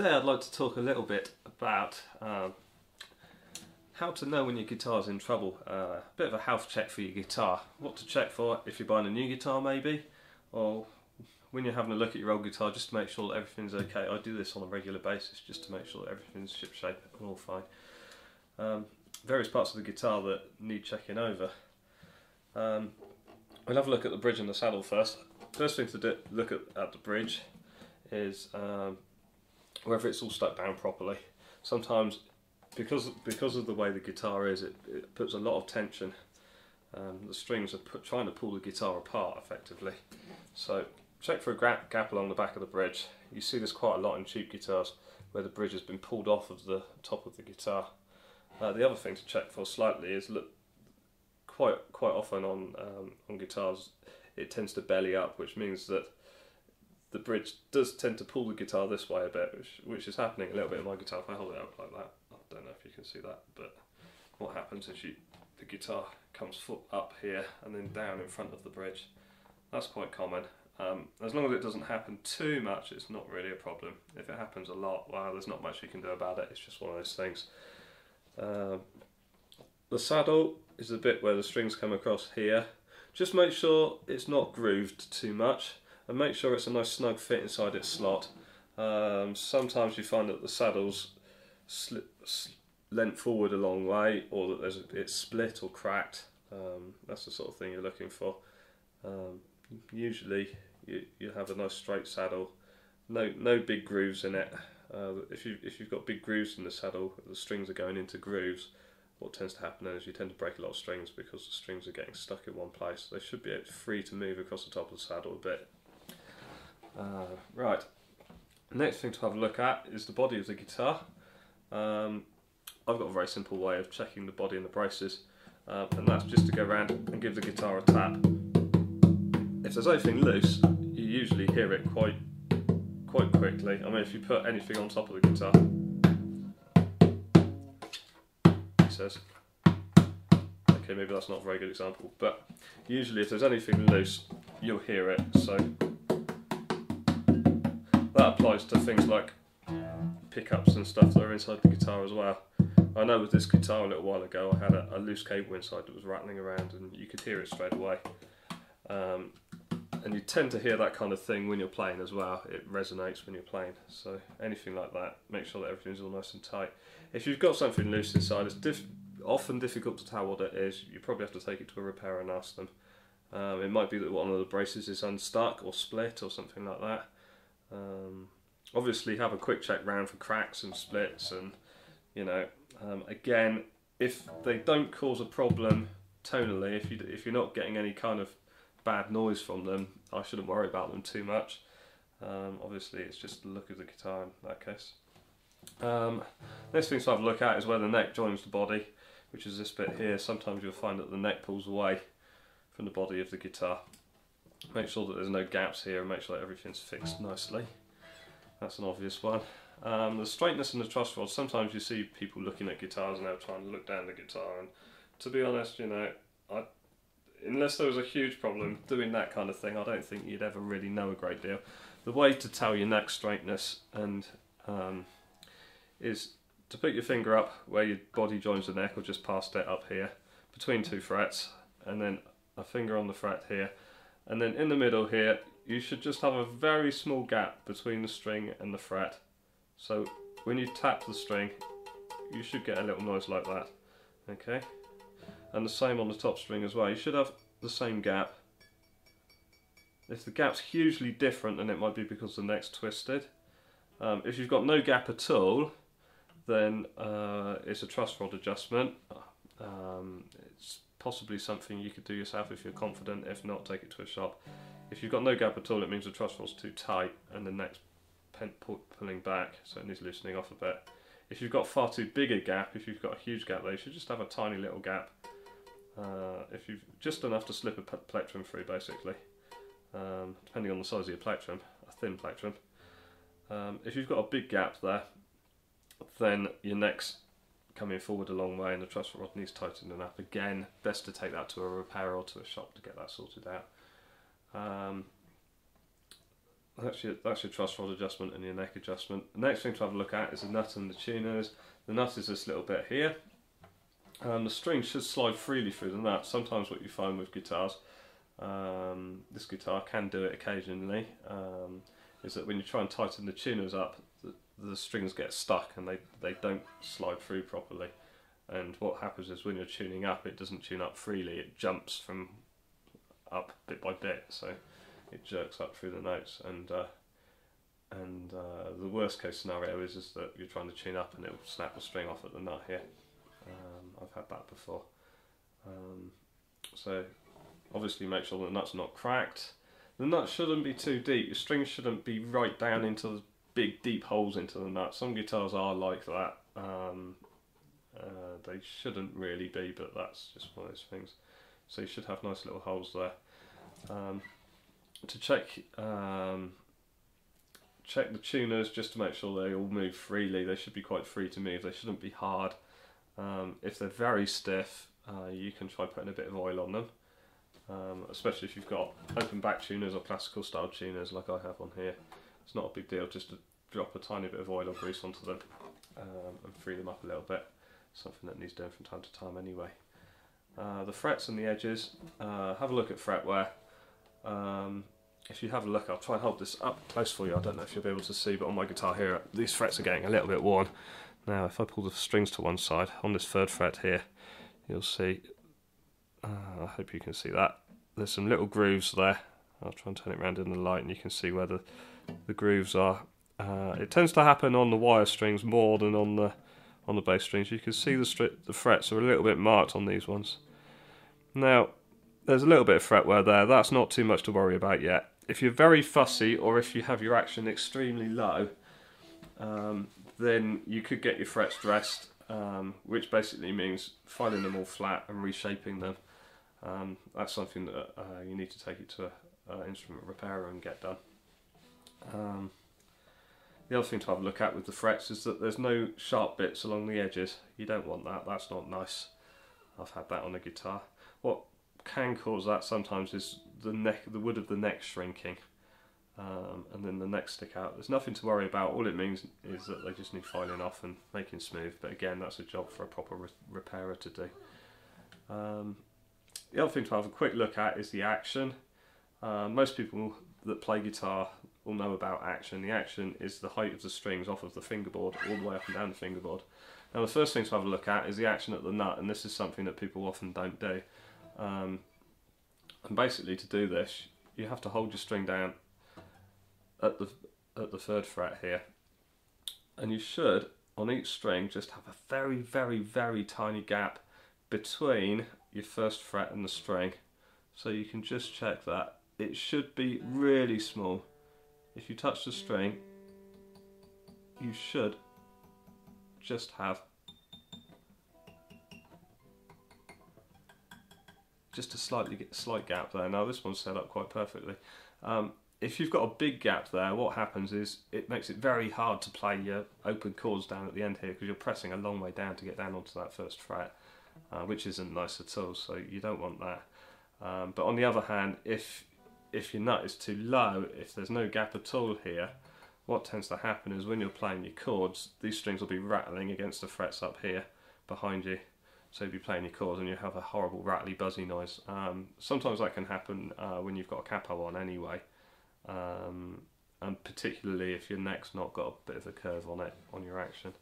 Today I'd like to talk a little bit about how to know when your guitar's in trouble. A bit of a health check for your guitar. What to check for if you're buying a new guitar maybe, or when you're having a look at your old guitar just to make sure that everything's okay. I do this on a regular basis just to make sure that everything's shipshape and all fine. Various parts of the guitar that need checking over. We'll have a look at the bridge and the saddle first. First thing to do, look at the bridge is whether it's all stuck down properly. Sometimes, because of the way the guitar is, it puts a lot of tension. The strings are trying to pull the guitar apart effectively. So check for a gap along the back of the bridge. You see this quite a lot in cheap guitars where the bridge has been pulled off of the top of the guitar. The other thing to check for slightly is look quite often on guitars it tends to belly up, which means that the bridge does tend to pull the guitar this way a bit, which is happening a little bit in my guitar. If I hold it out like that, I don't know if you can see that, but what happens is the guitar comes foot up here and then down in front of the bridge. That's quite common. As long as it doesn't happen too much, it's not really a problem. If it happens a lot, well, there's not much you can do about it. It's just one of those things. The saddle is the bit where the strings come across here. Just make sure it's not grooved too much, and make sure it's a nice snug fit inside its slot. Sometimes you find that the saddle's leant forward a long way, or that it's split or cracked. That's the sort of thing you're looking for. Usually you have a nice straight saddle, no big grooves in it. If you've got big grooves in the saddle, the strings are going into grooves. What tends to happen is you tend to break a lot of strings because the strings are getting stuck in one place. They should be free to move across the top of the saddle a bit. Right, the next thing to have a look at is the body of the guitar. I've got a very simple way of checking the body and the braces, and that's just to go around and give the guitar a tap. If there's anything loose, you usually hear it quite quickly. I mean, if you put anything on top of the guitar, says. Okay, maybe that's not a very good example, but usually if there's anything loose, you'll hear it. So that applies to things like pickups and stuff that are inside the guitar as well. I know with this guitar a little while ago I had a loose cable inside that was rattling around and you could hear it straight away. And you tend to hear that kind of thing when you're playing as well. It resonates when you're playing. So anything like that, make sure that everything's all nice and tight. If you've got something loose inside, it's often difficult to tell what it is. You probably have to take it to a repairer and ask them. It might be that one of the braces is unstuck or split or something like that. Obviously have a quick check round for cracks and splits, and again, if they don't cause a problem tonally, if you're not getting any kind of bad noise from them, I shouldn't worry about them too much. Obviously it's just the look of the guitar in that case. Next thing to have a look at is where the neck joins the body, which is this bit here. Sometimes you'll find that the neck pulls away from the body of the guitar. Make sure that there's no gaps here and make sure that everything's fixed nicely. That's an obvious one. The straightness and the truss rod, sometimes you see people looking at guitars now trying to look down the guitar, and to be honest, unless there was a huge problem doing that kind of thing, I don't think you'd ever really know a great deal. The way to tell your neck straightness is to put your finger up where your body joins the neck, or just past it up here, between two frets, and then a finger on the fret here, and then in the middle here you should just have a very small gap between the string and the fret. So when you tap the string, you should get a little noise like that. Okay? And the same on the top string as well. You should have the same gap. If the gap's hugely different, then it might be because the neck's twisted. If you've got no gap at all, then it's a truss rod adjustment. It's possibly something you could do yourself if you're confident. If not, take it to a shop. If you've got no gap at all, it means the truss rod's too tight and the neck's pulling back, so it needs loosening off a bit. If you've got far too big a gap, if you've got a huge gap there, you should just have a tiny little gap. If you've just enough to slip a plectrum through, basically, depending on the size of your plectrum, a thin plectrum. If you've got a big gap there, then your neck's coming forward a long way and the truss rod needs tightening up. Again, best to take that to a repairer or to a shop to get that sorted out. that's your truss rod adjustment and your neck adjustment. The next thing to have a look at is the nut and the tuners. The nut is this little bit here. The string should slide freely through the nut. Sometimes what you find with guitars, this guitar can do it occasionally, is that when you try and tighten the tuners up, the strings get stuck and they don't slide through properly. And what happens is when you're tuning up, it doesn't tune up freely, it jumps from up bit by bit, so it jerks up through the notes. And the worst case scenario is that you're trying to tune up and it will snap the string off at the nut here. I've had that before. So obviously make sure the nut's not cracked. The nut shouldn't be too deep. Your strings shouldn't be right down into the big deep holes into the nut. Some guitars are like that. They shouldn't really be, but that's just one of those things. So you should have nice little holes there. To check the tuners just to make sure they all move freely. They should be quite free to move. They shouldn't be hard. If they're very stiff, you can try putting a bit of oil on them, especially if you've got open back tuners or classical style tuners like I have on here. It's not a big deal just to drop a tiny bit of oil or grease onto them and free them up a little bit. Something that needs doing from time to time anyway. The frets and the edges, have a look at fretwear. If you have a look, I'll try and hold this up close for you. I don't know if you'll be able to see, but on my guitar here, these frets are getting a little bit worn. Now, if I pull the strings to one side, on this third fret here, you'll see, I hope you can see that, there's some little grooves there. I'll try and turn it around in the light and you can see where the grooves are. It tends to happen on the wire strings more than on the bass strings. You can see the frets are a little bit marked on these ones. Now, there's a little bit of fretwear there. That's not too much to worry about yet. If you're very fussy, or if you have your action extremely low, then you could get your frets dressed, which basically means filing them all flat and reshaping them. That's something that you need to take it to an instrument repairer and get done. The other thing to have a look at with the frets is that there's no sharp bits along the edges. You don't want that, that's not nice. I've had that on a guitar. What can cause that sometimes is the wood of the neck shrinking, and then the neck stick out. There's nothing to worry about. All it means is that they just need filing off and making smooth, but again, that's a job for a proper repairer to do. The other thing to have a quick look at is the action. Most people that play guitar will know about action. The action is the height of the strings off of the fingerboard all the way up and down the fingerboard. Now the first thing to have a look at is the action at the nut, and this is something that people often don't do. And basically to do this, you have to hold your string down at the third fret here, and you should on each string just have a very, very, very tiny gap between your first fret and the string. So you can just check that. It should be really small. If you touch the string, you should just have just a slight gap there. Now this one's set up quite perfectly. If you've got a big gap there, what happens is it makes it very hard to play your open chords down at the end here, because you're pressing a long way down to get down onto that first fret, which isn't nice at all, so you don't want that. But on the other hand, if your nut is too low, if there's no gap at all here, what tends to happen is when you're playing your chords, these strings will be rattling against the frets up here behind you. So you'll be playing your chords and you have a horrible rattly buzzy noise. Sometimes that can happen when you've got a capo on anyway, and particularly if your neck's not got a bit of a curve on it, on your action.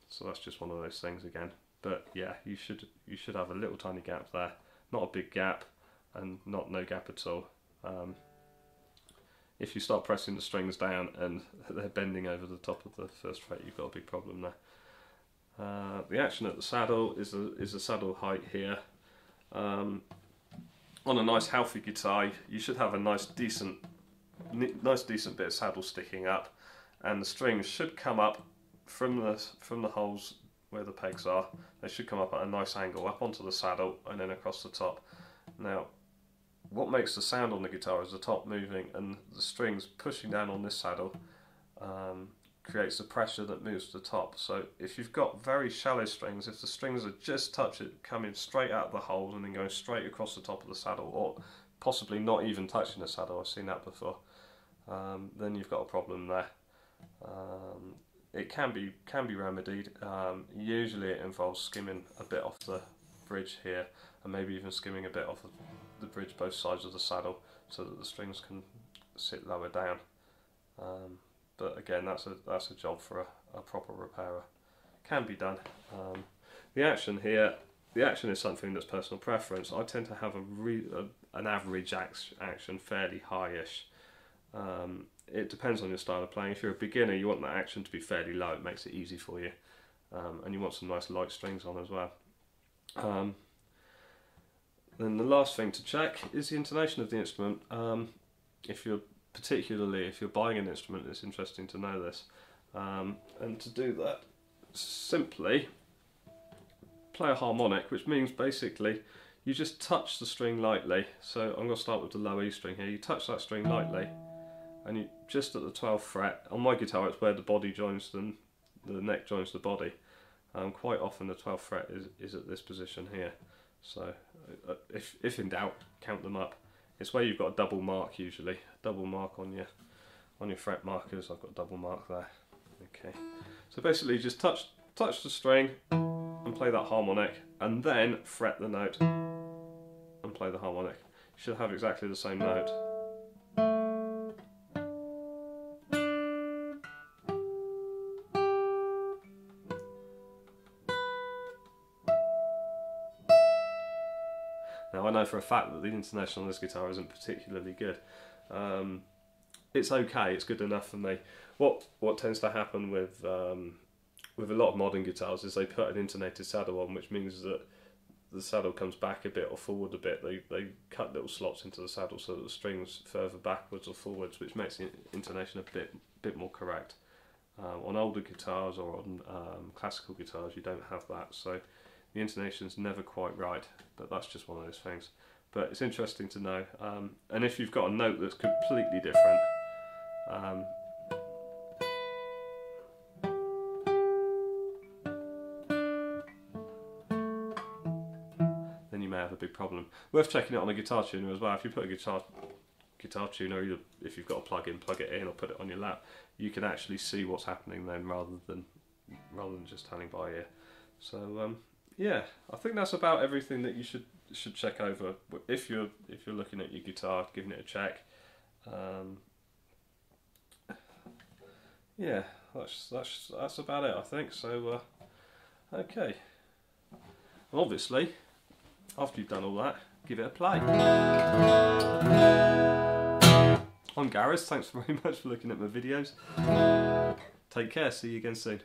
So that's just one of those things again. But yeah, you should have a little tiny gap there, not a big gap, and no gap at all. If you start pressing the strings down and they're bending over the top of the first fret, you've got a big problem there. The action at the saddle is a saddle height here. On a nice healthy guitar, you should have a nice decent bit of saddle sticking up, and the strings should come up from the holes where the pegs are. They should come up at a nice angle up onto the saddle and then across the top. Now, what makes the sound on the guitar is the top moving and the strings pushing down on this saddle creates the pressure that moves to the top. So if you've got very shallow strings, if the strings are just coming straight out of the holes and then going straight across the top of the saddle, or possibly not even touching the saddle, I've seen that before, then you've got a problem there. It can be remedied. Usually it involves skimming a bit off the bridge here, and maybe even skimming a bit off of the bridge both sides of the saddle, so that the strings can sit lower down. But again, that's a job for a proper repairer. Can be done. The action here, the action is something that's personal preference. I tend to have an average action, fairly high-ish. It depends on your style of playing. If you're a beginner, you want that action to be fairly low. It makes it easy for you, and you want some nice light strings on as well. Then the last thing to check is the intonation of the instrument. If you're buying an instrument, it's interesting to know this. And to do that, simply play a harmonic, which means basically you just touch the string lightly. So I'm going to start with the low E string here. You touch that string lightly, and you just at the 12th fret. On my guitar, it's where the body joins the neck joins the body. Quite often the 12th fret is at this position here. So if in doubt, count them up. It's where you've got a double mark usually. Double mark on your fret markers. I've got a double mark there. Okay. So basically, you just touch the string and play that harmonic, and then fret the note and play the harmonic. You should have exactly the same note. Now I know for a fact that the intonation on this guitar isn't particularly good. It's okay, it's good enough for me. What tends to happen with a lot of modern guitars is they put an intonated saddle on, which means that the saddle comes back a bit or forward a bit. They cut little slots into the saddle so that the strings further backwards or forwards, which makes the intonation a bit more correct. On older guitars or on classical guitars, you don't have that, so the intonation's never quite right, but that's just one of those things. But it's interesting to know, and if you've got a note that's completely different, then you may have a big problem. Worth checking it on a guitar tuner as well. If you put a guitar tuner, either if you've got a plug-in, plug it in, or put it on your lap, you can actually see what's happening then, rather than just standing by ear. So yeah, I think that's about everything that you should check over if you're looking at your guitar, giving it a check. Yeah, that's about it, I think. So okay, and obviously after you've done all that, give it a play. I'm Gareth, thanks very much for looking at my videos. Take care, see you again soon.